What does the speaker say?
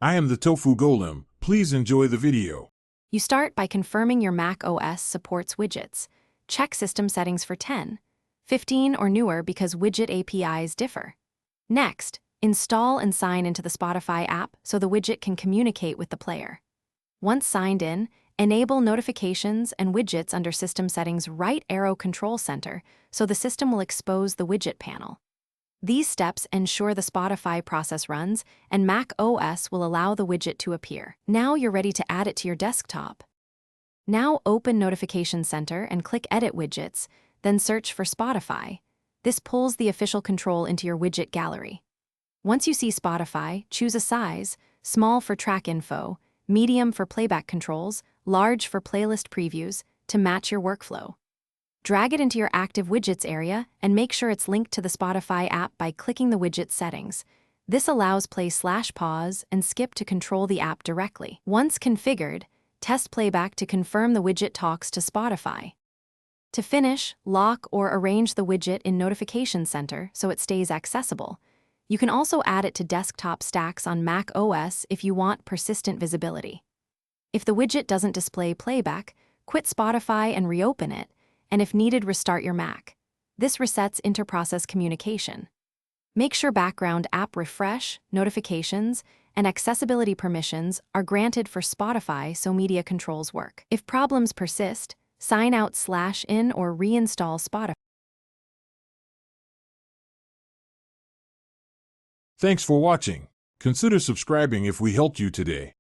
I am the Tofu Golem. Please enjoy the video. You start by confirming your Mac OS supports widgets. Check system settings for 10, 15, or newer because widget APIs differ. Next, install and sign into the Spotify app so the widget can communicate with the player. Once signed in, enable notifications and widgets under System Settings right arrow Control Center so the system will expose the widget panel. These steps ensure the Spotify process runs and Mac OS will allow the widget to appear. Now you're ready to add it to your desktop. Now open Notification Center and click Edit Widgets, then search for Spotify. This pulls the official control into your widget gallery. Once you see Spotify, choose a size: small for track info, medium for playback controls, large for playlist previews, to match your workflow. Drag it into your active widgets area and make sure it's linked to the Spotify app by clicking the widget settings. This allows play/pause and skip to control the app directly. Once configured, test playback to confirm the widget talks to Spotify. To finish, lock or arrange the widget in Notification Center so it stays accessible. You can also add it to desktop stacks on Mac OS if you want persistent visibility. If the widget doesn't display playback, quit Spotify and reopen it, and if needed, restart your Mac. This resets inter-process communication. Make sure background app refresh, notifications, and accessibility permissions are granted for Spotify so media controls work. If problems persist, sign out/in or reinstall Spotify. Thanks for watching. Consider subscribing if we helped you today.